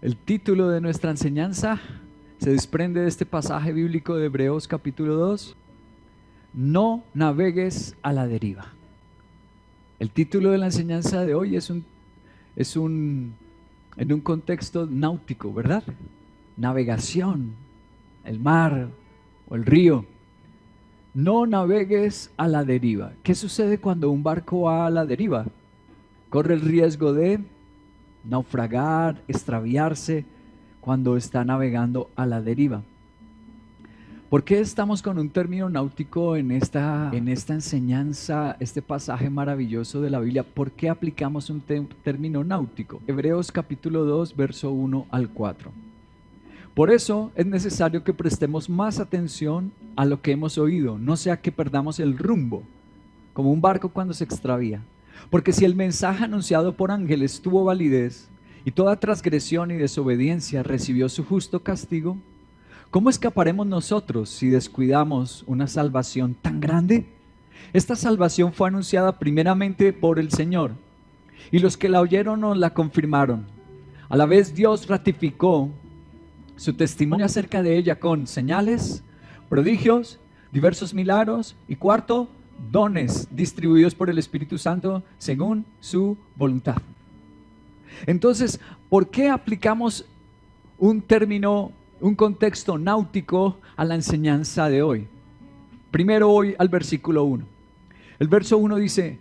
El título de nuestra enseñanza se desprende de este pasaje bíblico de Hebreos capítulo 2. No navegues a la deriva. El título de la enseñanza de hoy es en un contexto náutico, ¿verdad? Navegación, el mar o el río. No navegues a la deriva. ¿Qué sucede cuando un barco va a la deriva? Corre el riesgo de naufragar, extraviarse cuando está navegando a la deriva. ¿Por qué estamos con un término náutico en esta enseñanza, este pasaje maravilloso de la Biblia? ¿Por qué aplicamos un término náutico? Hebreos capítulo 2, verso 1 al 4. Por eso es necesario que prestemos más atención a lo que hemos oído, no sea que perdamos el rumbo, como un barco cuando se extravía. Porque si el mensaje anunciado por ángeles tuvo validez y toda transgresión y desobediencia recibió su justo castigo, ¿cómo escaparemos nosotros si descuidamos una salvación tan grande? Esta salvación fue anunciada primeramente por el Señor, y los que la oyeron nos la confirmaron. A la vez Dios ratificó su testimonio acerca de ella con señales, prodigios, diversos milagros y cuarto, dones distribuidos por el Espíritu Santo según su voluntad. Entonces, ¿por qué aplicamos un contexto náutico a la enseñanza de hoy? Primero voy al versículo 1. El verso 1 dice,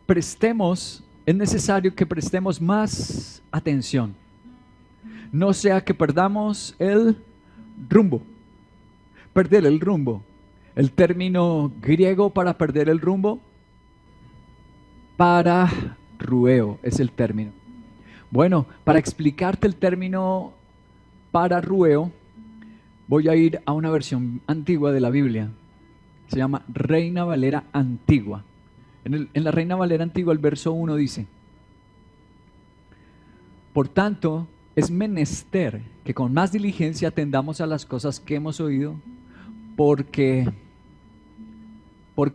es necesario que prestemos más atención, no sea que perdamos el rumbo. Perder el rumbo. El término griego para perder el rumbo, pararrueo es el término. Bueno, para explicarte el término pararrueo, voy a ir a una versión antigua de la Biblia. Se llama Reina Valera Antigua. En la Reina Valera Antigua el verso 1 dice, por tanto, es menester que con más diligencia atendamos a las cosas que hemos oído, porque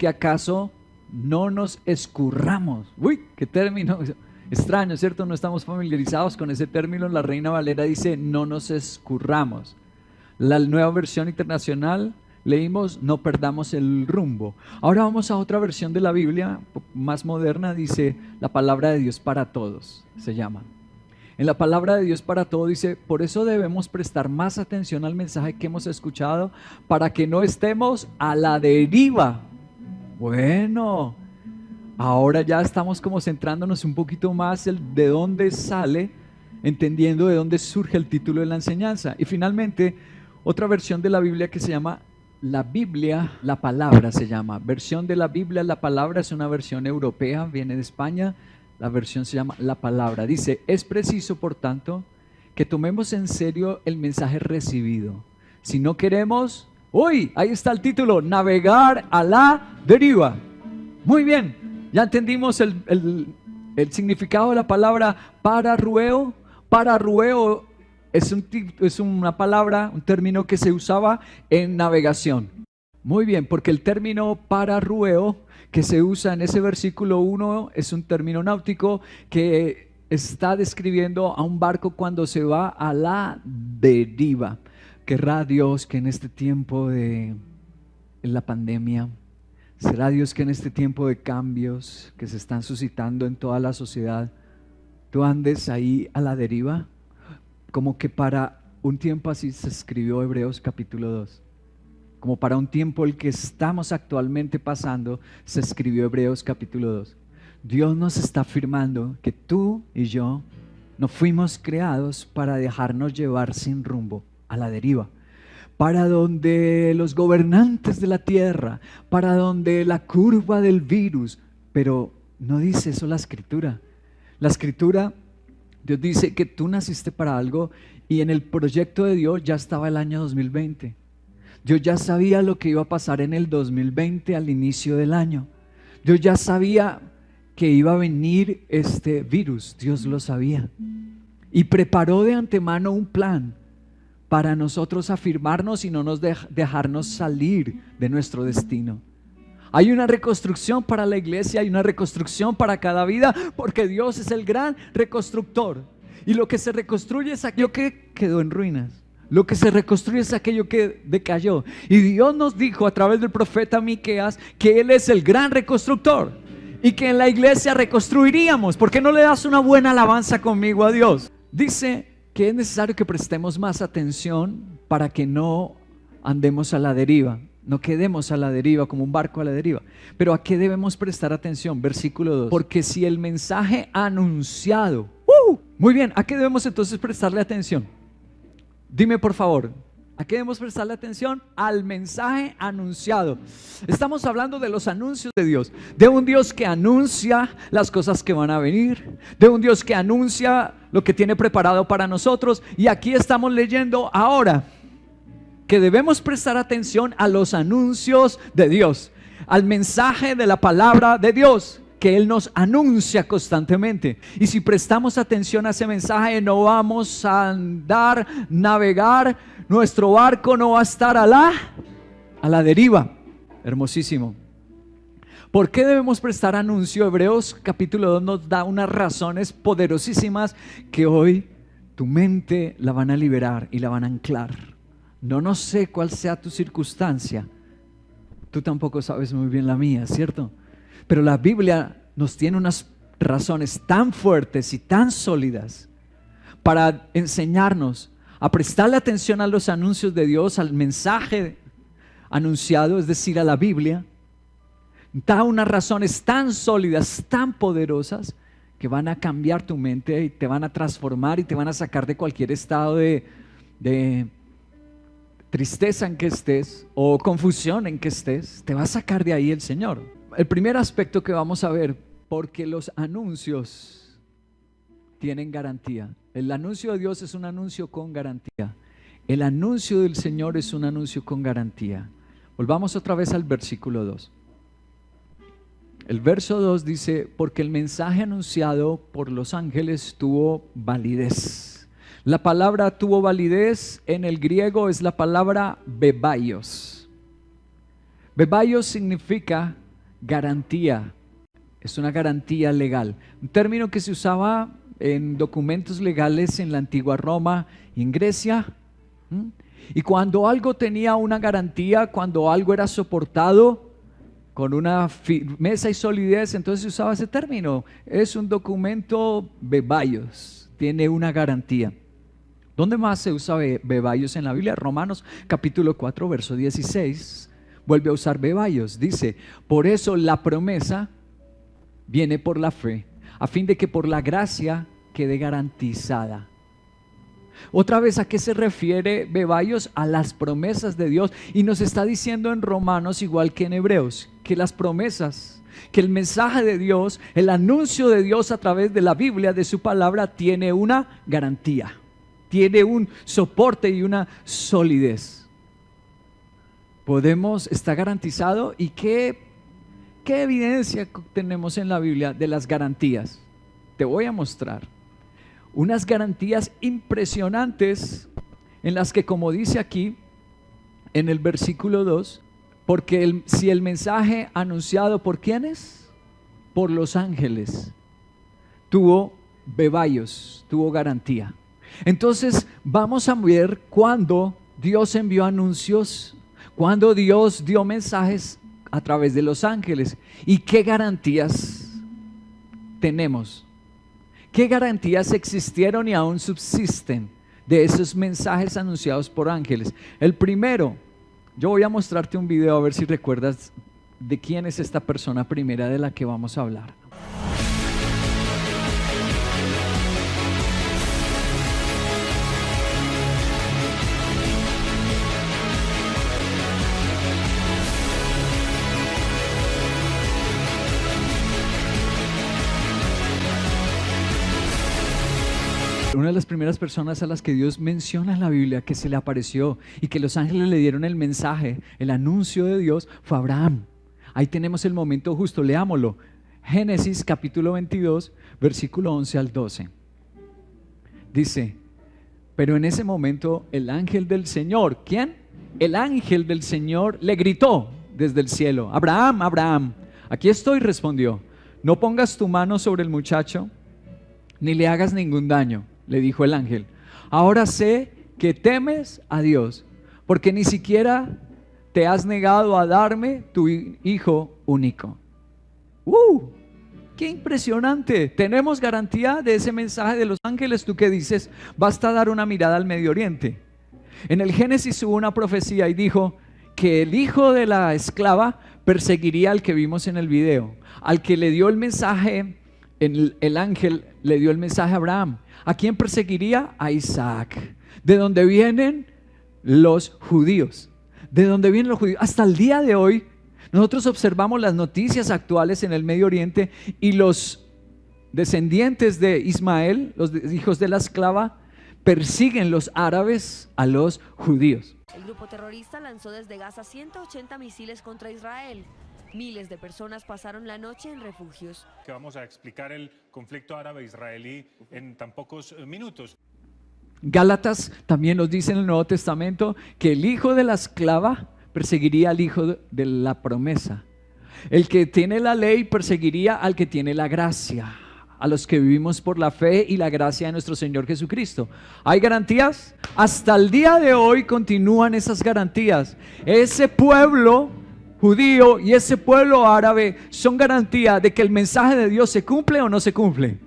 acaso no nos escurramos. Uy, qué término extraño, ¿cierto? No estamos familiarizados con ese término. La Reina Valera dice, no nos escurramos. La Nueva Versión Internacional leímos, no perdamos el rumbo. Ahora vamos a otra versión de la Biblia, más moderna, dice, la palabra de Dios para todos, se llama. En la palabra de Dios para todos dice, por eso debemos prestar más atención al mensaje que hemos escuchado para que no estemos a la deriva. Bueno, ahora ya estamos como centrándonos un poquito más de dónde sale, entendiendo de dónde surge el título de la enseñanza. Y finalmente, otra versión de la Biblia que se llama la Biblia, la palabra se llama. Versión de la Biblia, la palabra es una versión europea, viene de España. La versión se llama La Palabra. Dice, es preciso, por tanto, que tomemos en serio el mensaje recibido. Si no queremos, ahí está el título, navegar a la deriva. Muy bien, ya entendimos el significado de la palabra pararrueo. Pararrueo es una palabra, un término que se usaba en navegación. Muy bien, porque el término pararrueo que se usa en ese versículo 1 es un término náutico que está describiendo a un barco cuando se va a la deriva. Querrá Dios que en este tiempo de la pandemia, será Dios que en este tiempo de cambios que se están suscitando en toda la sociedad, tú andes ahí a la deriva, como que para un tiempo así se escribió Hebreos capítulo 2. Como para un tiempo el que estamos actualmente pasando, se escribió Hebreos capítulo 2. Dios nos está afirmando que tú y yo no fuimos creados para dejarnos llevar sin rumbo a la deriva. Para donde los gobernantes de la tierra, para donde la curva del virus. Pero no dice eso la Escritura. La Escritura, Dios dice que tú naciste para algo y en el proyecto de Dios ya estaba el año 2020. Yo ya sabía lo que iba a pasar en el 2020 al inicio del año. Yo ya sabía que iba a venir este virus, Dios lo sabía. Y preparó de antemano un plan para nosotros afirmarnos y no nos dejarnos salir de nuestro destino. Hay una reconstrucción para la iglesia, hay una reconstrucción para cada vida, porque Dios es el gran reconstructor. Y lo que se reconstruye es aquello que quedó en ruinas. Lo que se reconstruye es aquello que decayó. Y Dios nos dijo a través del profeta Miqueas que Él es el gran reconstructor y que en la iglesia reconstruiríamos. ¿Por qué no le das una buena alabanza conmigo a Dios? Dice que es necesario que prestemos más atención para que no andemos a la deriva, no quedemos a la deriva como un barco a la deriva. Pero ¿a qué debemos prestar atención? Versículo 2. Porque si el mensaje anunciado, muy bien, ¿a qué debemos entonces prestarle atención? Dime por favor, ¿a qué debemos prestarle atención? Al mensaje anunciado. Estamos hablando de los anuncios de Dios, de un Dios que anuncia las cosas que van a venir, de un Dios que anuncia lo que tiene preparado para nosotros. Y aquí estamos leyendo ahora que debemos prestar atención a los anuncios de Dios, al mensaje de la palabra de Dios que Él nos anuncia constantemente. Y si prestamos atención a ese mensaje, no vamos a navegar, nuestro barco no va a estar a la deriva. Hermosísimo. ¿Por qué debemos prestar anuncio? Hebreos capítulo 2 nos da unas razones poderosísimas que hoy tu mente la van a liberar y la van a anclar. No sé cuál sea tu circunstancia, tú tampoco sabes muy bien la mía, ¿cierto? Pero la Biblia nos tiene unas razones tan fuertes y tan sólidas para enseñarnos a prestarle atención a los anuncios de Dios, al mensaje anunciado, es decir, a la Biblia. Da unas razones tan sólidas, tan poderosas, que van a cambiar tu mente y te van a transformar y te van a sacar de cualquier estado de tristeza en que estés o confusión en que estés. Te va a sacar de ahí el Señor. El primer aspecto que vamos a ver, porque los anuncios tienen garantía. El anuncio de Dios es un anuncio con garantía. El anuncio del Señor es un anuncio con garantía. Volvamos otra vez al versículo 2. El verso 2 dice, porque el mensaje anunciado por los ángeles tuvo validez. La palabra tuvo validez en el griego es la palabra bebaios. Bebaios significa garantía, es una garantía legal, un término que se usaba en documentos legales en la antigua Roma y en Grecia. Y cuando algo tenía una garantía, cuando algo era soportado con una firmeza y solidez, entonces se usaba ese término. Es un documento bebaios, tiene una garantía. ¿Dónde más se usa bebaios en la Biblia? Romanos capítulo 4 verso 16 vuelve a usar bebaios. Dice, por eso la promesa viene por la fe, a fin de que por la gracia quede garantizada. Otra vez, ¿a qué se refiere bebaios? A las promesas de Dios. Y nos está diciendo en Romanos, igual que en Hebreos, que las promesas, que el mensaje de Dios, el anuncio de Dios a través de la Biblia, de su palabra, tiene una garantía, tiene un soporte y una solidez. Está garantizado. ¿Y qué evidencia tenemos en la Biblia de las garantías? Te voy a mostrar unas garantías impresionantes en las que, como dice aquí en el versículo 2, porque si el mensaje anunciado por ¿quiénes? Por los ángeles, tuvo bebaios, tuvo garantía. Entonces vamos a ver cuando Dios envió anuncios, cuando Dios dio mensajes a través de los ángeles y qué garantías tenemos, qué garantías existieron y aún subsisten de esos mensajes anunciados por ángeles. El primero, yo voy a mostrarte un video a ver si recuerdas de quién es esta persona primera de la que vamos a hablar. Una de las primeras personas a las que Dios menciona en la Biblia que se le apareció y que los ángeles le dieron el mensaje, el anuncio de Dios, fue Abraham. Ahí tenemos el momento justo, leámoslo. Génesis capítulo 22, versículo 11 al 12. Dice, pero en ese momento el ángel del Señor, ¿quién? El ángel del Señor le gritó desde el cielo, Abraham, Abraham, aquí estoy, respondió, no pongas tu mano sobre el muchacho, ni le hagas ningún daño. le dijo el ángel, ahora sé que temes a Dios, porque ni siquiera te has negado a darme tu hijo único. ¡Qué impresionante! Tenemos garantía de ese mensaje de los ángeles. ¿Tú qué dices? Basta dar una mirada al Medio Oriente. En el Génesis hubo una profecía y dijo que el hijo de la esclava perseguiría al que vimos en el video. Al que le dio el mensaje, el ángel le dio el mensaje a Abraham. ¿A quién perseguiría? A Isaac. ¿De dónde vienen los judíos? ¿De dónde vienen los judíos? Hasta el día de hoy, nosotros observamos las noticias actuales en el Medio Oriente y los descendientes de Ismael, los hijos de la esclava, persiguen los árabes a los judíos. El grupo terrorista lanzó desde Gaza 180 misiles contra Israel. Miles de personas pasaron la noche en refugios. Que vamos a explicar el conflicto árabe-israelí en tan pocos minutos. Gálatas también nos dice en el Nuevo Testamento que el hijo de la esclava perseguiría al hijo de la promesa. El que tiene la ley perseguiría al que tiene la gracia, a los que vivimos por la fe y la gracia de nuestro Señor Jesucristo. ¿Hay garantías? Hasta el día de hoy continúan esas garantías. Ese pueblo judío y ese pueblo árabe son garantía de que el mensaje de Dios se cumple o no se cumple.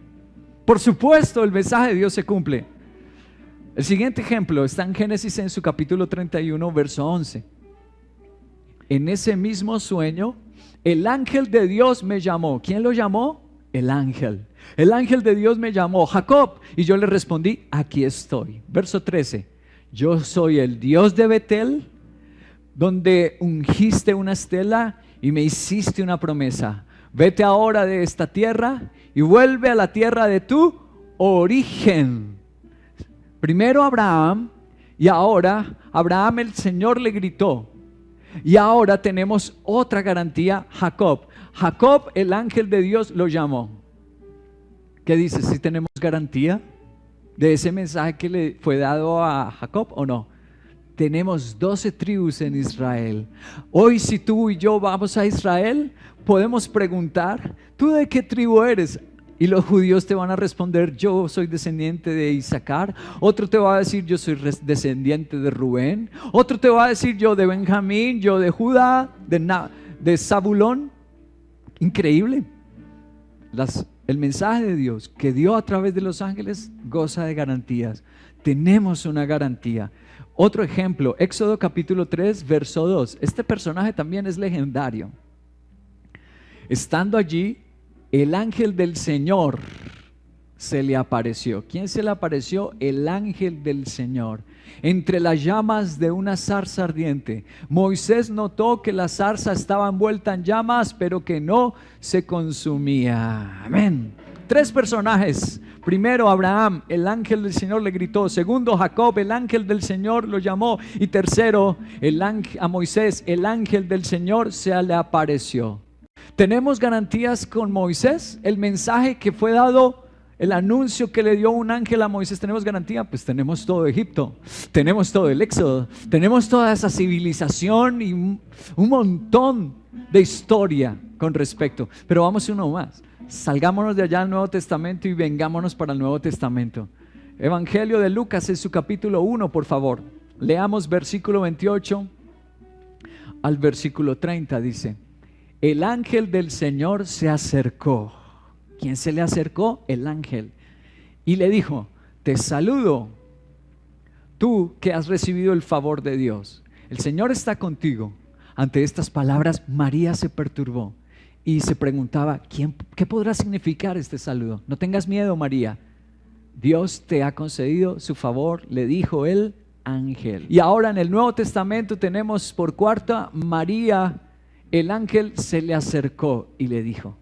Por supuesto, el mensaje de Dios se cumple. El siguiente ejemplo está en Génesis en su capítulo 31, verso 11. En ese mismo sueño, el ángel de Dios me llamó. ¿Quién lo llamó? El ángel. El ángel de Dios me llamó, Jacob, y yo le respondí, aquí estoy. Verso 13. Yo soy el Dios de Betel, donde ungiste una estela y me hiciste una promesa. Vete ahora de esta tierra y vuelve a la tierra de tu origen. Primero Abraham, y ahora Abraham el Señor le gritó. Y ahora tenemos otra garantía, Jacob. Jacob, el ángel de Dios, lo llamó. ¿Qué dices? ¿Si tenemos garantía de ese mensaje que le fue dado a Jacob o no? Tenemos 12 tribus en Israel. Hoy, si tú y yo vamos a Israel, podemos preguntar, ¿tú de qué tribu eres? Y los judíos te van a responder, yo soy descendiente de Isaacar. Otro te va a decir, yo soy descendiente de Rubén. Otro te va a decir, yo de Benjamín, yo de Judá, de Zabulón. Increíble. El mensaje de Dios que dio a través de los ángeles goza de garantías. Tenemos una garantía. Otro ejemplo, Éxodo capítulo 3, verso 2. Este personaje también es legendario. Estando allí, el ángel del Señor se le apareció. ¿Quién se le apareció? El ángel del Señor. Entre las llamas de una zarza ardiente. Moisés notó que la zarza estaba envuelta en llamas, pero que no se consumía. Amén. 3 personajes. Primero, Abraham, el ángel del Señor le gritó. Segundo, Jacob, el ángel del Señor lo llamó. Y tercero, a Moisés, el ángel del Señor se le apareció. ¿Tenemos garantías con Moisés? El mensaje que fue dado, el anuncio que le dio un ángel a Moisés, ¿tenemos garantía? Pues tenemos todo Egipto, tenemos todo el Éxodo, tenemos toda esa civilización y un montón de historia con respecto. Pero vamos uno más, salgámonos de allá al Nuevo Testamento y vengámonos para el Nuevo Testamento. Evangelio de Lucas en su capítulo 1, por favor. Leamos versículo 28 al versículo 30, dice. El ángel del Señor se acercó. ¿Quién se le acercó? El ángel. Y le dijo, te saludo, tú que has recibido el favor de Dios. El Señor está contigo. Ante estas palabras, María se perturbó y se preguntaba, ¿qué podrá significar este saludo? No tengas miedo, María. Dios te ha concedido su favor, le dijo el ángel. Y ahora en el Nuevo Testamento tenemos por cuarta, María. El ángel se le acercó y le dijo,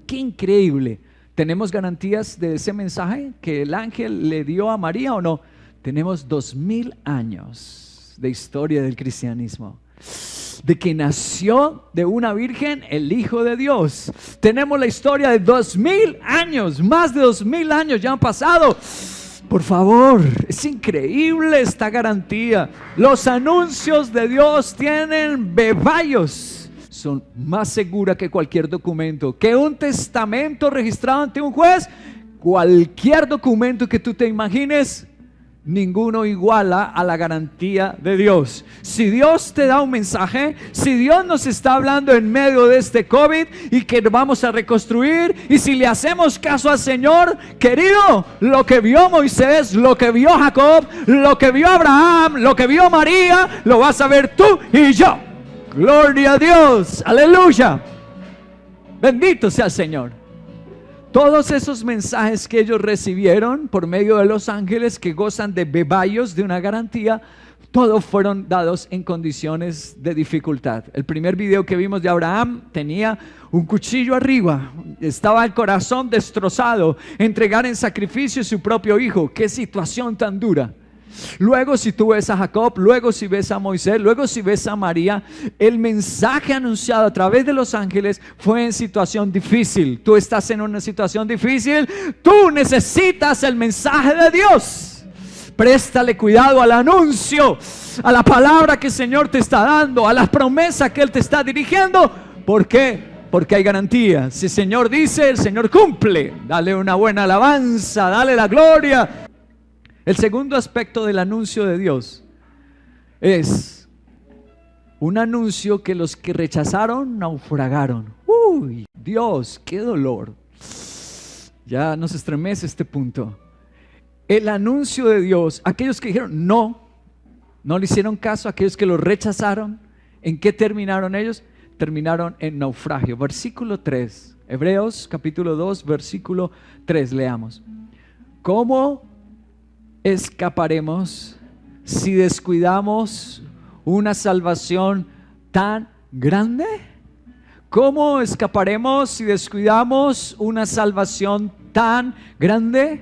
¡qué increíble! ¿Tenemos garantías de ese mensaje que el ángel le dio a María o no? Tenemos 2000 años de historia del cristianismo, de que nació de una virgen el Hijo de Dios. Tenemos la historia de 2000 años, más de 2000 años ya han pasado. Por favor, es increíble esta garantía. Los anuncios de Dios tienen beballos. Son más seguras que cualquier documento, que un testamento registrado ante un juez. cualquier documento que tú te imagines, ninguno iguala a la garantía de Dios. Si Dios te da un mensaje, si Dios nos está hablando en medio de este COVID y que vamos a reconstruir, y si le hacemos caso al Señor, querido, lo que vio Moisés, lo que vio Jacob, lo que vio Abraham, lo que vio María, lo vas a ver tú y yo. Gloria a Dios, aleluya. Bendito sea el Señor. Todos esos mensajes que ellos recibieron por medio de los ángeles que gozan de bebayos de una garantía, todos fueron dados en condiciones de dificultad. El primer video que vimos de Abraham tenía un cuchillo arriba, estaba el corazón destrozado, entregar en sacrificio su propio hijo. Qué situación tan dura. Luego, si tú ves a Jacob, luego si ves a Moisés, luego si ves a María, el mensaje anunciado a través de los ángeles fue en situación difícil. Tú estás en una situación difícil, tú necesitas el mensaje de Dios. Préstale cuidado al anuncio, a la palabra que el Señor te está dando, a las promesas que Él te está dirigiendo. ¿Por qué? Porque hay garantía. Si el Señor dice, el Señor cumple. Dale una buena alabanza, dale la gloria. El segundo aspecto del anuncio de Dios es un anuncio que los que rechazaron naufragaron. Uy, Dios, qué dolor. Ya nos estremece este punto. El anuncio de Dios, aquellos que dijeron no le hicieron caso, aquellos que lo rechazaron, ¿en qué terminaron ellos? Terminaron en naufragio. Versículo 3, Hebreos capítulo 2, versículo 3, leamos. ¿Cómo escaparemos si descuidamos una salvación tan grande? ¿Cómo escaparemos si descuidamos una salvación tan grande?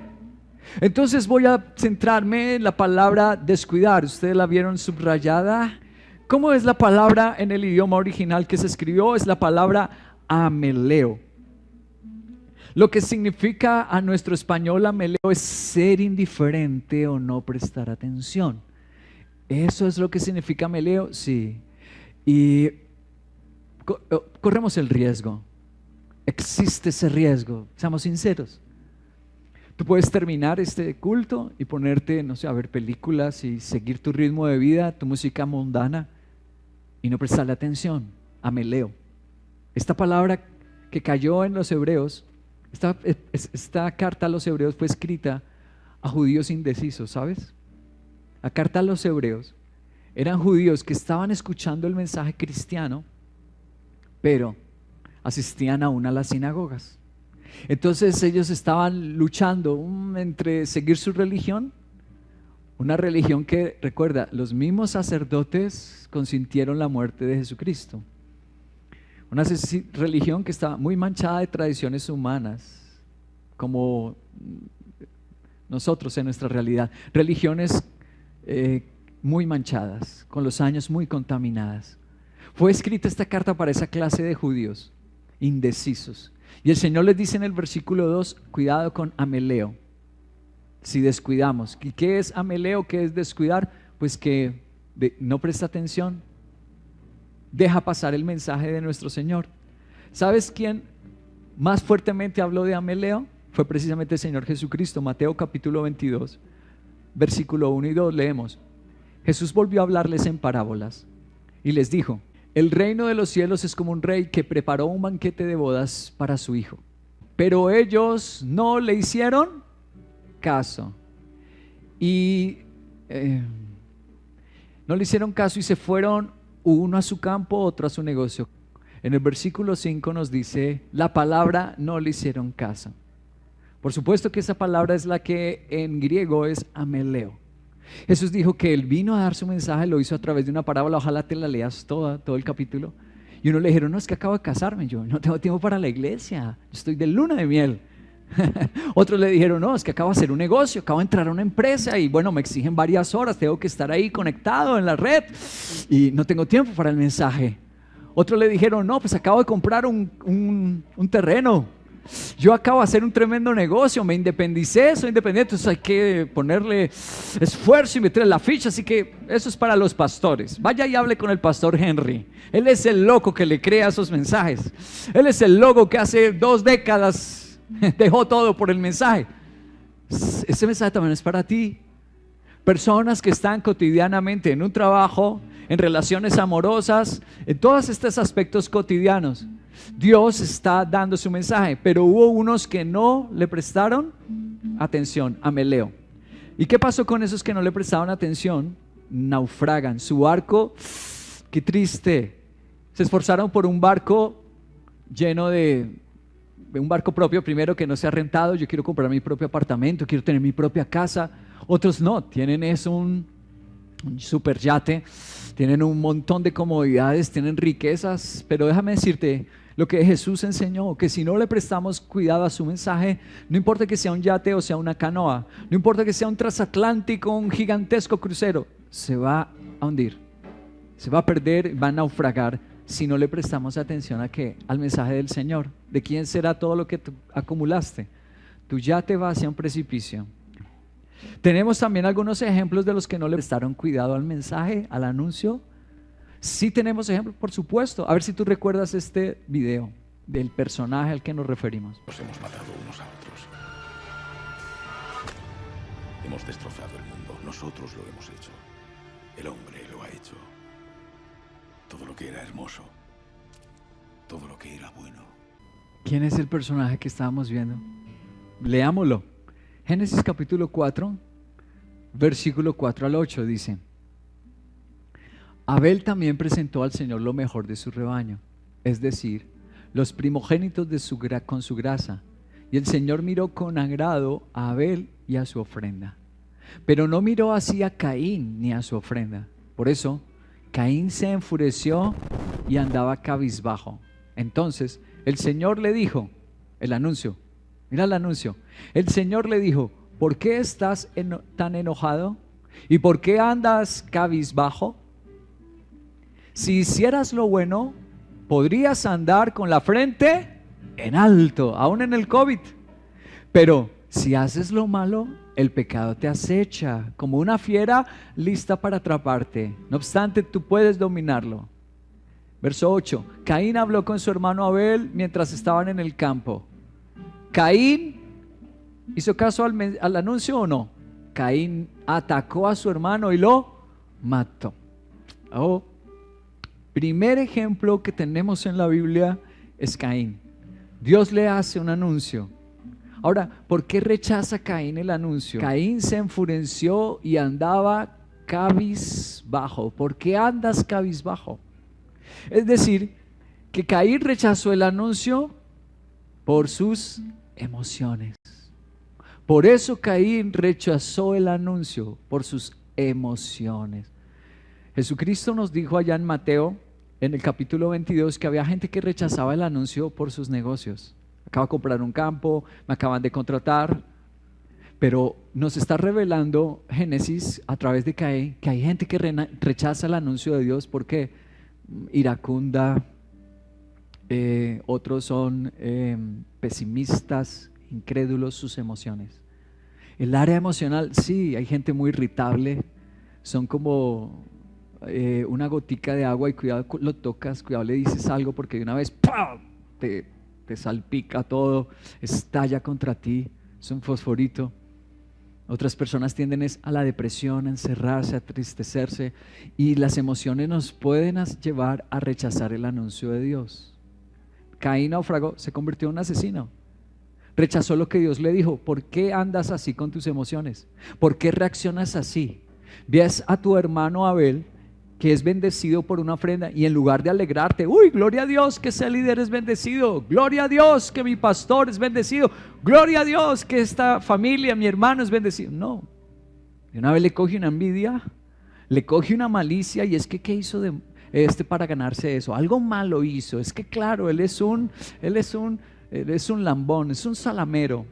Entonces voy a centrarme en la palabra descuidar. Ustedes la vieron subrayada. ¿Cómo es la palabra en el idioma original que se escribió? Es la palabra ameleo. Lo que significa a nuestro español ameleo es ser indiferente o no prestar atención. ¿Eso es lo que significa ameleo? Sí. Y corremos el riesgo. Existe ese riesgo. Seamos sinceros. Tú puedes terminar este culto y ponerte, no sé, a ver películas y seguir tu ritmo de vida, tu música mundana y no prestarle atención. Ameleo. Esta palabra que cayó en los hebreos, esta carta a los hebreos fue escrita a judíos indecisos, ¿sabes? La carta a los hebreos eran judíos que estaban escuchando el mensaje cristiano, pero asistían aún a las sinagogas. Entonces ellos estaban luchando entre seguir su religión, una religión que, recuerda, los mismos sacerdotes consintieron la muerte de Jesucristo. Una religión que estaba muy manchada de tradiciones humanas, como nosotros en nuestra realidad. Religiones muy manchadas, con los años muy contaminadas. Fue escrita esta carta para esa clase de judíos indecisos. Y el Señor les dice en el versículo 2, cuidado con ameleo, si descuidamos. ¿Y qué es ameleo? ¿Qué es descuidar? Pues que no presta atención, deja pasar el mensaje de nuestro Señor. ¿Sabes quién más fuertemente habló de ameleo? Fue precisamente el Señor Jesucristo. Mateo capítulo 22, versículo 1 y 2 leemos. Jesús volvió a hablarles en parábolas y les dijo: el reino de los cielos es como un rey que preparó un banquete de bodas para su hijo, pero ellos no le hicieron caso y no le hicieron caso y se fueron, uno a su campo, otro a su negocio. En el versículo 5 nos dice la palabra no le hicieron caso. Por supuesto que esa palabra es la que en griego es ameleo. Jesús dijo que Él vino a dar su mensaje, lo hizo a través de una parábola. Ojalá te la leas todo el capítulo. Y uno le dijeron: no, es que acabo de casarme, yo no tengo tiempo para la iglesia, yo estoy de luna de miel. Otros le dijeron: no, es que acabo de hacer un negocio, acabo de entrar a una empresa y bueno, me exigen varias horas, tengo que estar ahí conectado en la red y no tengo tiempo para el mensaje. Otros le dijeron: no, pues acabo de comprar un terreno, yo acabo de hacer un tremendo negocio, me independicé, soy independiente, entonces hay que ponerle esfuerzo y meterle la ficha, así que eso es para los pastores. Vaya y hable con el pastor Henry, él es el loco que le crea esos mensajes, él es el loco que hace 2 décadas dejó todo por el mensaje. Este mensaje también es para ti. Personas que están cotidianamente en un trabajo, en relaciones amorosas, en todos estos aspectos cotidianos. Dios está dando su mensaje, pero hubo unos que no le prestaron atención. Ameleo. ¿Y qué pasó con esos que no le prestaron atención? Naufragan. Su barco, qué triste. Se esforzaron por un barco lleno de un barco propio, primero que no se ha rentado. Yo quiero comprar mi propio apartamento, quiero tener mi propia casa. Otros no, tienen un super yate, tienen un montón de comodidades, tienen riquezas, pero déjame decirte lo que Jesús enseñó, que si no le prestamos cuidado a su mensaje, no importa que sea un yate o sea una canoa, no importa que sea un transatlántico, un gigantesco crucero, se va a hundir, se va a perder, va a naufragar si no le prestamos atención al mensaje del Señor. ¿De quién será todo lo que tú acumulaste? Tu yate va hacia un precipicio. Tenemos también algunos ejemplos de los que no le prestaron cuidado al mensaje, al anuncio. Sí tenemos ejemplos, por supuesto. A ver si tú recuerdas este video del personaje al que nos referimos. Nos hemos matado unos a otros. Hemos destrozado el mundo. Nosotros lo hemos hecho. El hombre lo ha hecho. Todo lo que era hermoso. Todo lo que era bueno. ¿Quién es el personaje que estábamos viendo? Leámoslo. Génesis capítulo 4, versículo 4 al 8 dice: Abel también presentó al Señor lo mejor de su rebaño, es decir, los primogénitos con su grasa. Y el Señor miró con agrado a Abel y a su ofrenda, pero no miró así a Caín ni a su ofrenda. Por eso, Caín se enfureció y andaba cabizbajo. Entonces, el Señor le dijo, el anuncio, mira el anuncio. El Señor le dijo: ¿por qué estás tan enojado? ¿Y por qué andas cabizbajo? Si hicieras lo bueno, podrías andar con la frente en alto, aún en el COVID. Pero si haces lo malo, el pecado te acecha como una fiera lista para atraparte. No obstante, tú puedes dominarlo. Verso 8. Caín habló con su hermano Abel mientras estaban en el campo. Caín hizo caso al anuncio o no. Caín atacó a su hermano y lo mató. Oh, primer ejemplo que tenemos en la Biblia es Caín. Dios le hace un anuncio. Ahora, ¿por qué rechaza Caín el anuncio? Caín se enfureció y andaba cabizbajo. ¿Por qué andas cabizbajo? Es decir, que Caín rechazó el anuncio por sus emociones. Por eso Caín rechazó el anuncio, por sus emociones. Jesucristo nos dijo allá en Mateo, en el capítulo 22, que había gente que rechazaba el anuncio por sus negocios. Acabo de comprar un campo, me acaban de contratar. Pero nos está revelando Génesis a través de Caín que hay gente que rechaza el anuncio de Dios porque iracunda, otros son pesimistas, incrédulos, sus emociones. El área emocional, sí, hay gente muy irritable, son como una gotica de agua y cuidado lo tocas, cuidado le dices algo porque de una vez ¡pam! Te salpica todo, estalla contra ti, es un fosforito. Otras personas tienden a la depresión, a encerrarse, a tristecerse, y las emociones nos pueden llevar a rechazar el anuncio de Dios. Caín naufragó, se convirtió en un asesino. Rechazó lo que Dios le dijo. ¿Por qué andas así con tus emociones? ¿Por qué reaccionas así? Ves a tu hermano Abel, que es bendecido por una ofrenda, y en lugar de alegrarte, uy, gloria a Dios que ese líder es bendecido, gloria a Dios que mi pastor es bendecido, gloria a Dios que esta familia, mi hermano es bendecido. No, de una vez le coge una envidia, le coge una malicia, y es que ¿qué hizo para ganarse eso? Algo malo hizo. Es que claro, él es un lambón, es un salamero.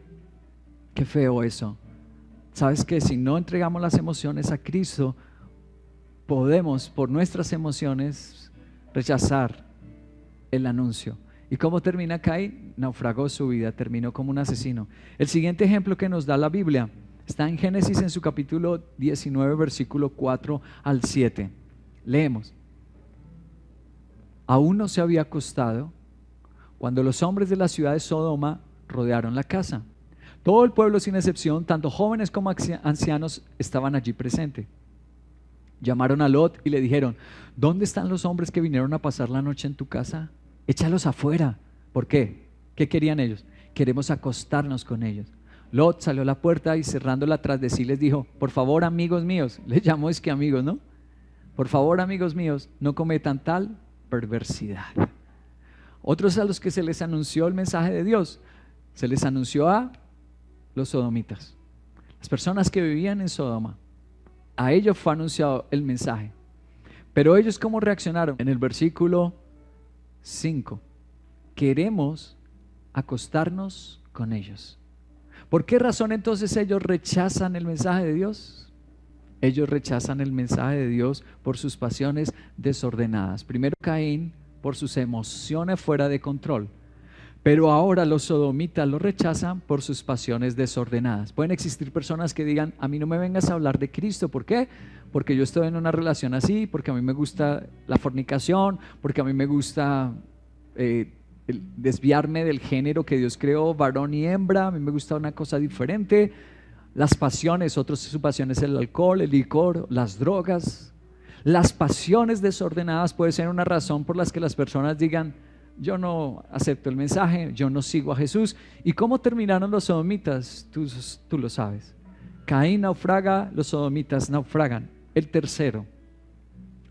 Qué feo eso. Sabes que si no entregamos las emociones a Cristo, podemos por nuestras emociones rechazar el anuncio. ¿Y cómo termina Caín? Naufragó su vida, terminó como un asesino. El siguiente ejemplo que nos da la Biblia está en Génesis, en su capítulo 19, versículo 4 al 7. Leemos: aún no se había acostado cuando los hombres de la ciudad de Sodoma rodearon la casa. Todo el pueblo sin excepción, tanto jóvenes como ancianos, estaban allí presentes. Llamaron a Lot y le dijeron: ¿dónde están los hombres que vinieron a pasar la noche en tu casa? Échalos afuera. ¿Por qué? ¿Qué querían ellos? Queremos acostarnos con ellos. Lot salió a la puerta y cerrándola tras de sí les dijo: por favor, amigos míos, les llamó es que amigos, ¿no? Por favor, amigos míos, no cometan tal perversidad. Otros a los que se les anunció el mensaje de Dios, se les anunció a los sodomitas, las personas que vivían en Sodoma. A ellos fue anunciado el mensaje. Pero ellos, ¿cómo reaccionaron? En el versículo 5, queremos acostarnos con ellos. ¿Por qué razón entonces ellos rechazan el mensaje de Dios? Ellos rechazan el mensaje de Dios por sus pasiones desordenadas. Primero Caín, por sus emociones fuera de control. Pero ahora los sodomitas lo rechazan por sus pasiones desordenadas. Pueden existir personas que digan: a mí no me vengas a hablar de Cristo. ¿Por qué? Porque yo estoy en una relación así, porque a mí me gusta la fornicación, porque a mí me gusta desviarme del género que Dios creó, varón y hembra. A mí me gusta una cosa diferente. Las pasiones, otros su pasión es el alcohol, el licor, las drogas. Las pasiones desordenadas puede ser una razón por las que las personas digan: yo no acepto el mensaje, yo no sigo a Jesús. ¿Y cómo terminaron los sodomitas? Tú lo sabes. Caín naufraga, los sodomitas naufragan. El tercero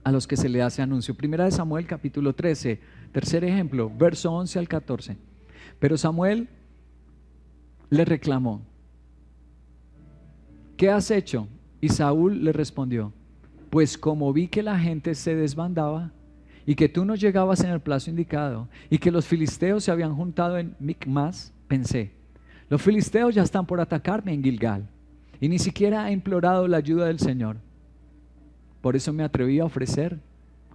a los que se le hace anuncio, Primera de Samuel capítulo 13, tercer ejemplo, verso 11 al 14. Pero Samuel le reclamó: ¿qué has hecho? Y Saúl le respondió: pues como vi que la gente se desbandaba y que tú no llegabas en el plazo indicado y que los filisteos se habían juntado en Micmas, pensé: los filisteos ya están por atacarme en Gilgal y ni siquiera he implorado la ayuda del Señor. Por eso me atreví a ofrecer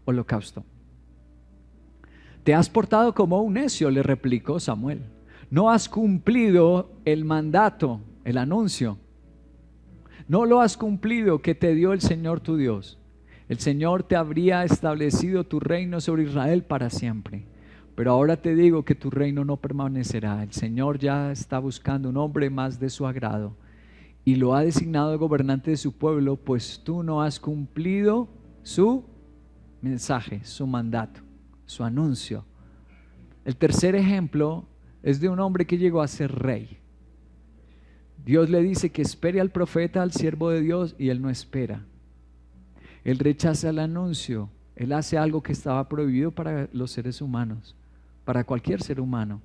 holocausto. Te has portado como un necio, le replicó Samuel. No has cumplido el mandato, el anuncio. No lo has cumplido que te dio el Señor tu Dios. El Señor te habría establecido tu reino sobre Israel para siempre. Pero ahora te digo que tu reino no permanecerá. El Señor ya está buscando un hombre más de su agrado y lo ha designado gobernante de su pueblo, pues tú no has cumplido su mensaje, su mandato, su anuncio. El tercer ejemplo es de un hombre que llegó a ser rey. Dios le dice que espere al profeta, al siervo de Dios, y él no espera. Él rechaza el anuncio. Él hace algo que estaba prohibido para los seres humanos, para cualquier ser humano.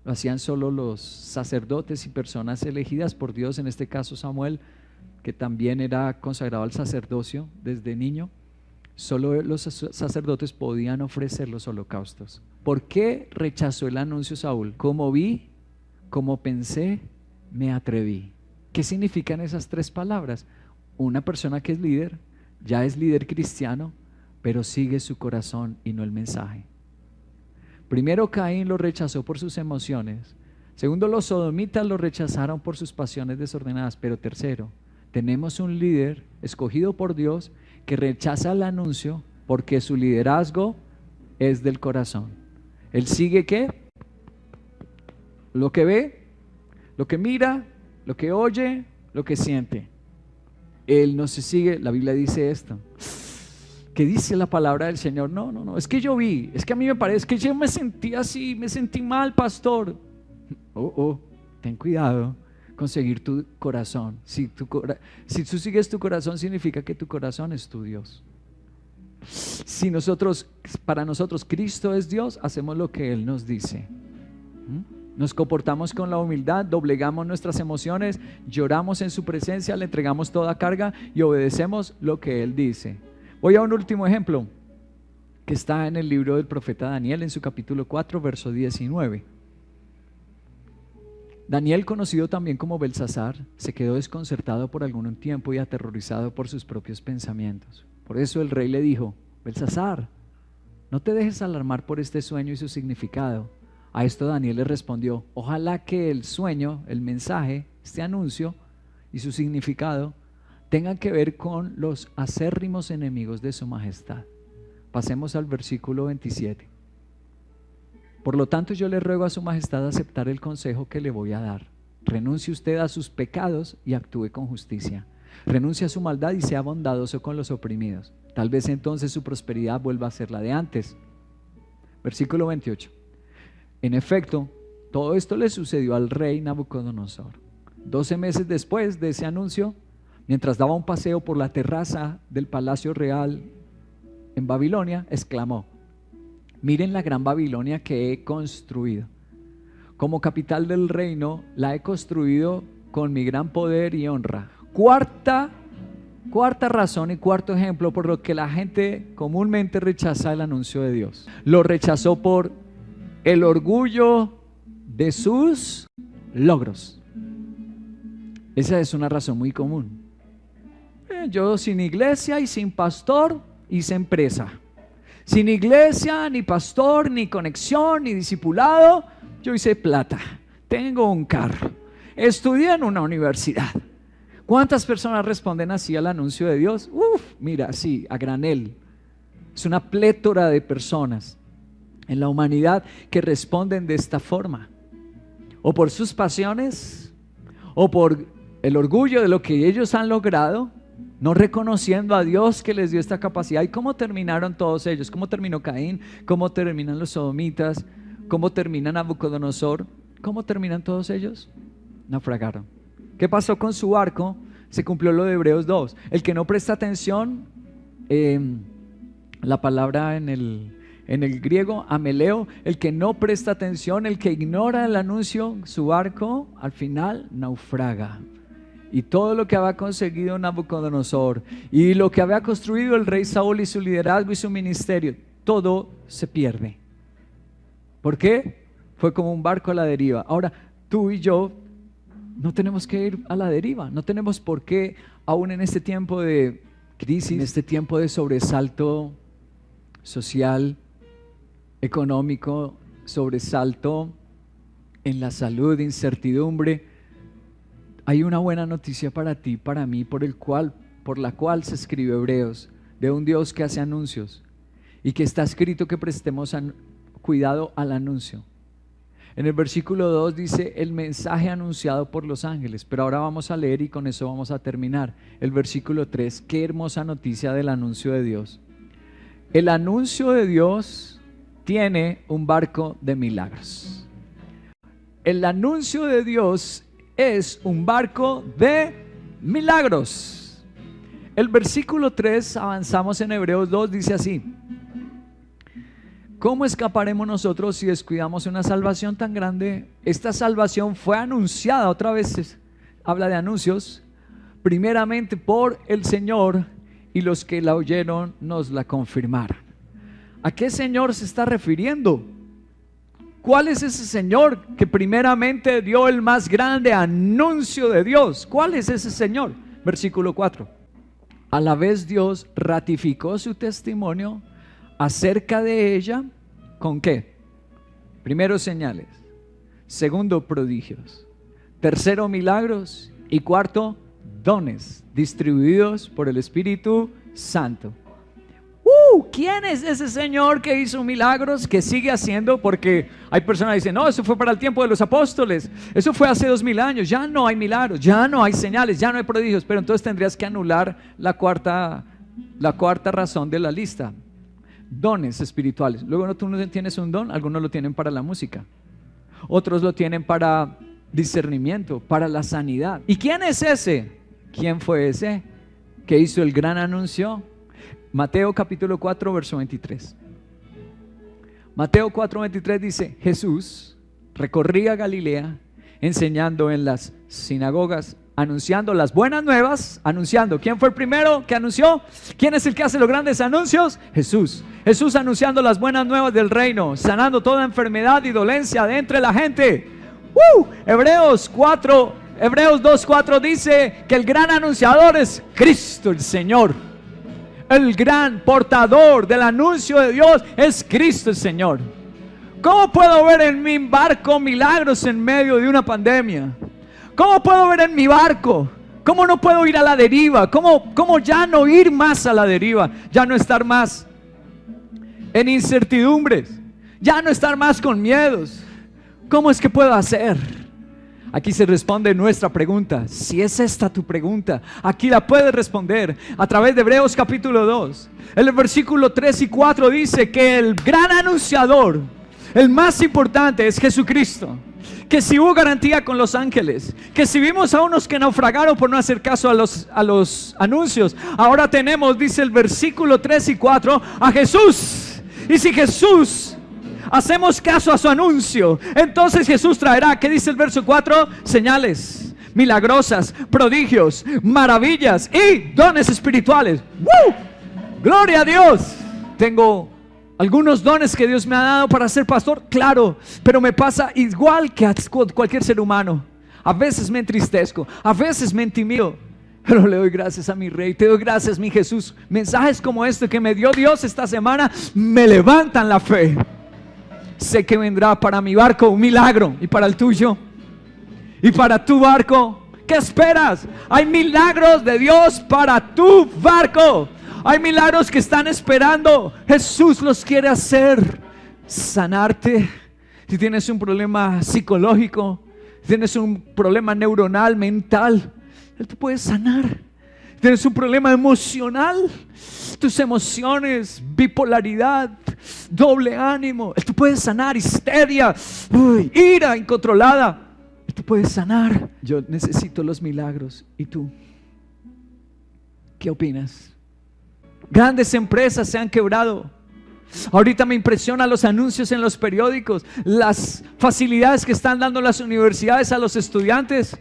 Lo hacían solo los sacerdotes y personas elegidas por Dios, en este caso Samuel, que también era consagrado al sacerdocio desde niño. Solo los sacerdotes podían ofrecer los holocaustos. ¿Por qué rechazó el anuncio Saúl? Como vi, como pensé, me atreví. ¿Qué significan esas tres palabras? Una persona que es líder, ya es líder cristiano, pero sigue su corazón y no el mensaje. Primero, Caín lo rechazó por sus emociones. Segundo, los sodomitas lo rechazaron por sus pasiones desordenadas. Pero tercero, tenemos un líder escogido por Dios que rechaza el anuncio porque su liderazgo es del corazón. Él sigue ¿qué? Lo que ve, lo que mira, lo que oye, lo que siente. Él no se sigue, la Biblia dice esto. ¿Qué dice la palabra del Señor? No, es que yo vi, es que a mí me parece que yo me sentí así, me sentí mal, pastor. Ten cuidado con seguir tu corazón. Si tú sigues tu corazón, significa que tu corazón es tu Dios. Si para nosotros Cristo es Dios, hacemos lo que Él nos dice. Nos comportamos con la humildad, doblegamos nuestras emociones, lloramos en su presencia, le entregamos toda carga y obedecemos lo que Él dice. Voy a un último ejemplo que está en el libro del profeta Daniel, en su capítulo 4, verso 19. Daniel, conocido también como Belsasar, se quedó desconcertado por algún tiempo y aterrorizado por sus propios pensamientos. Por eso el rey le dijo: Belsasar, no te dejes alarmar por este sueño y su significado. A esto Daniel le respondió: ojalá que el sueño, el mensaje, este anuncio y su significado tengan que ver con los acérrimos enemigos de su majestad. Pasemos al versículo 27. Por lo tanto, yo le ruego a su majestad aceptar el consejo que le voy a dar. Renuncie usted a sus pecados y actúe con justicia. Renuncie a su maldad y sea bondadoso con los oprimidos. Tal vez entonces su prosperidad vuelva a ser la de antes. Versículo 28. En efecto, todo esto le sucedió al rey Nabucodonosor. 12 meses después de ese anuncio, mientras daba un paseo por la terraza del palacio real en Babilonia, exclamó: miren la gran Babilonia que he construido. Como capital del reino la he construido con mi gran poder y honra. Cuarta razón y cuarto ejemplo por lo que la gente comúnmente rechaza el anuncio de Dios. Lo rechazó por el orgullo de sus logros. Esa es una razón muy común. Yo sin iglesia y sin pastor hice empresa. Sin iglesia, ni pastor, ni conexión, ni discipulado, yo hice plata. Tengo un carro. Estudié en una universidad. ¿Cuántas personas responden así al anuncio de Dios? Mira, sí, a granel. Es una plétora de personas en la humanidad que responden de esta forma. O por sus pasiones, o por el orgullo de lo que ellos han logrado, no reconociendo a Dios que les dio esta capacidad. ¿Y cómo terminaron todos ellos? ¿Cómo terminó Caín? ¿Cómo terminan los sodomitas? ¿Cómo termina Nabucodonosor? ¿Cómo terminan todos ellos? Naufragaron. ¿Qué pasó con su barco? Se cumplió lo de Hebreos 2. El que no presta atención, la palabra en el griego, ameleo, el que no presta atención, el que ignora el anuncio, su barco al final naufraga. Y todo lo que había conseguido Nabucodonosor y lo que había construido el rey Saúl y su liderazgo y su ministerio, todo se pierde. ¿Por qué? Fue como un barco a la deriva. Ahora, tú y yo no tenemos que ir a la deriva, no tenemos por qué, aún en este tiempo de crisis, en este tiempo de sobresalto social, económico, sobresalto en la salud, incertidumbre. Hay una buena noticia para ti, para mí, por la cual se escribe Hebreos, de un Dios que hace anuncios y que está escrito que prestemos cuidado al anuncio. En el versículo 2 dice el mensaje anunciado por los ángeles, pero ahora vamos a leer y con eso vamos a terminar. El versículo 3, qué hermosa noticia del anuncio de Dios. El anuncio de Dios tiene un barco de milagros. El anuncio de Dios es un barco de milagros. El versículo 3, avanzamos en Hebreos 2, dice así: ¿cómo escaparemos nosotros si descuidamos una salvación tan grande? Esta salvación fue anunciada, otra vez habla de anuncios, primeramente por el Señor, y los que la oyeron nos la confirmaron. ¿A qué Señor se está refiriendo? ¿Cuál es ese Señor que primeramente dio el más grande anuncio de Dios? ¿Cuál es ese Señor? Versículo 4. A la vez Dios ratificó su testimonio acerca de ella, ¿con qué? Primero, señales. Segundo, prodigios. Tercero, milagros. Y cuarto, dones distribuidos por el Espíritu Santo. ¿Quién es ese Señor que hizo milagros, que sigue haciendo? Porque hay personas que dicen, no, eso fue para el tiempo de los apóstoles, eso fue hace 2000 años, ya no hay milagros, ya no hay señales, ya no hay prodigios. Pero entonces tendrías que anular la cuarta razón de la lista: dones espirituales. Luego tú no tienes un don, algunos lo tienen para la música, otros lo tienen para discernimiento, para la sanidad. ¿Y quién es ese? ¿Quién fue ese que hizo el gran anuncio? Mateo capítulo 4 verso 23. Mateo 4, 23 dice: Jesús recorría Galilea, enseñando en las sinagogas, anunciando las buenas nuevas, anunciando. ¿Quién fue el primero que anunció? ¿Quién es el que hace los grandes anuncios? Jesús. Jesús anunciando las buenas nuevas del reino, sanando toda enfermedad y dolencia de entre la gente. Hebreos 2:4 dice que el gran anunciador es Cristo el Señor. El gran portador del anuncio de Dios es Cristo el Señor. ¿Cómo puedo ver en mi barco milagros en medio de una pandemia? ¿Cómo puedo ver en mi barco? ¿Cómo no puedo ir a la deriva? ¿Cómo ya no ir más a la deriva? Ya no estar más en incertidumbres, ya no estar más con miedos. ¿Cómo es que puedo hacer? Aquí se responde nuestra pregunta. Si es esta tu pregunta, aquí la puedes responder a través de Hebreos capítulo 2. El versículo 3 y 4 dice que el gran anunciador, el más importante, es Jesucristo. Que si hubo garantía con los ángeles, que si vimos a unos que naufragaron por no hacer caso a los anuncios, ahora tenemos, dice el versículo 3 y 4, a Jesús. Y si Jesús hacemos caso a su anuncio, entonces Jesús traerá, ¿qué dice el verso 4? Señales milagrosas, prodigios, maravillas y dones espirituales. ¡Woo! ¡Gloria a Dios! Tengo algunos dones que Dios me ha dado para ser pastor, claro, pero me pasa igual que a cualquier ser humano. A veces me entristezco, a veces me intimido, pero le doy gracias a mi Rey, te doy gracias, mi Jesús. Mensajes como este que me dio Dios esta semana me levantan la fe. Sé que vendrá para mi barco un milagro, y para el tuyo, y para tu barco. ¿Qué esperas? Hay milagros de Dios para tu barco. Hay milagros que están esperando. Jesús los quiere hacer. Sanarte. Si tienes un problema psicológico, si tienes un problema neuronal, mental, Él te puede sanar. Si tienes un problema emocional, tus emociones, bipolaridad, doble ánimo, Él te puede sanar. Histeria, ira incontrolada, Él te puede sanar. Yo necesito los milagros. ¿Y tú? ¿Qué opinas? Grandes empresas se han quebrado. Ahorita me impresionan los anuncios en los periódicos, las facilidades que están dando las universidades a los estudiantes,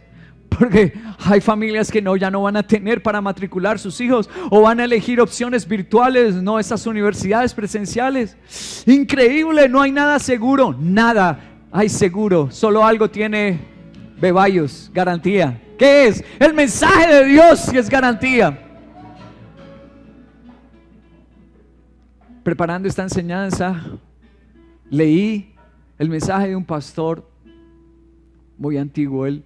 porque hay familias que ya no van a tener para matricular sus hijos, o van a elegir opciones virtuales, no esas universidades presenciales. Increíble, no hay nada seguro, nada hay seguro, solo algo tiene Bebayos, garantía. ¿Qué es? El mensaje de Dios, y es garantía. Preparando esta enseñanza, leí el mensaje de un pastor muy antiguo, él,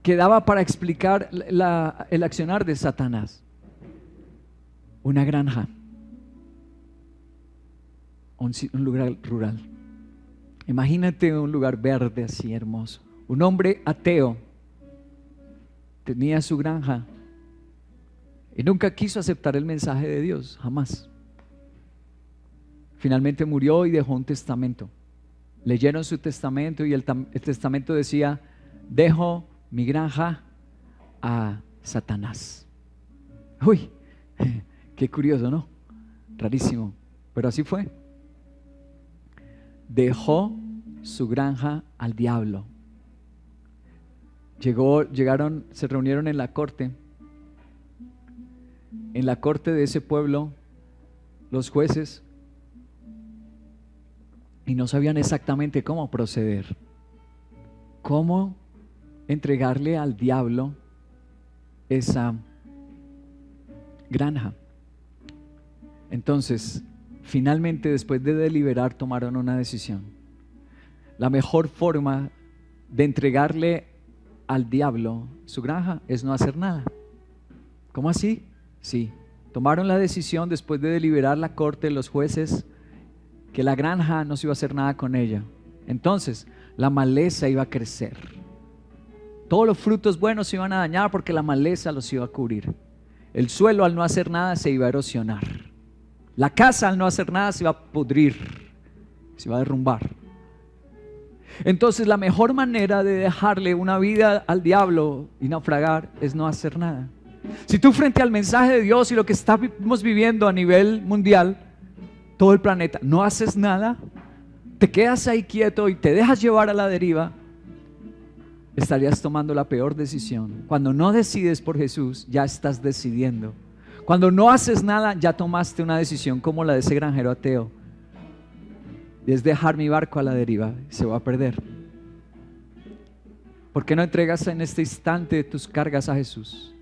que daba para explicar el accionar de Satanás. Una granja, un lugar rural. Imagínate un lugar verde así hermoso. Un hombre ateo tenía su granja y nunca quiso aceptar el mensaje de Dios, jamás. Finalmente murió y dejó un testamento. Leyeron su testamento y el testamento decía: dejo mi granja a Satanás. Uy, qué curioso, ¿no? Rarísimo, pero así fue. Dejó su granja al diablo. Llegaron, se reunieron en la corte. En la corte de ese pueblo, los jueces, y no sabían exactamente cómo proceder, cómo entregarle al diablo esa granja. Entonces, finalmente, después de deliberar, tomaron una decisión. La mejor forma de entregarle al diablo su granja es no hacer nada. ¿Cómo así? Sí, tomaron la decisión después de deliberar la corte, los jueces, que la granja no se iba a hacer nada con ella. Entonces la maleza iba a crecer, todos los frutos buenos se iban a dañar porque la maleza los iba a cubrir. El suelo, al no hacer nada, se iba a erosionar. La casa, al no hacer nada, se iba a pudrir, se iba a derrumbar. Entonces la mejor manera de dejarle una vida al diablo y naufragar es no hacer nada. Si tú, frente al mensaje de Dios y lo que estamos viviendo a nivel mundial, todo el planeta, no haces nada, te quedas ahí quieto y te dejas llevar a la deriva, estarías tomando la peor decisión. Cuando no decides por Jesús, ya estás decidiendo. Cuando no haces nada, ya tomaste una decisión como la de ese granjero ateo. Y es dejar mi barco a la deriva, se va a perder. ¿Por qué no entregas en este instante tus cargas a Jesús?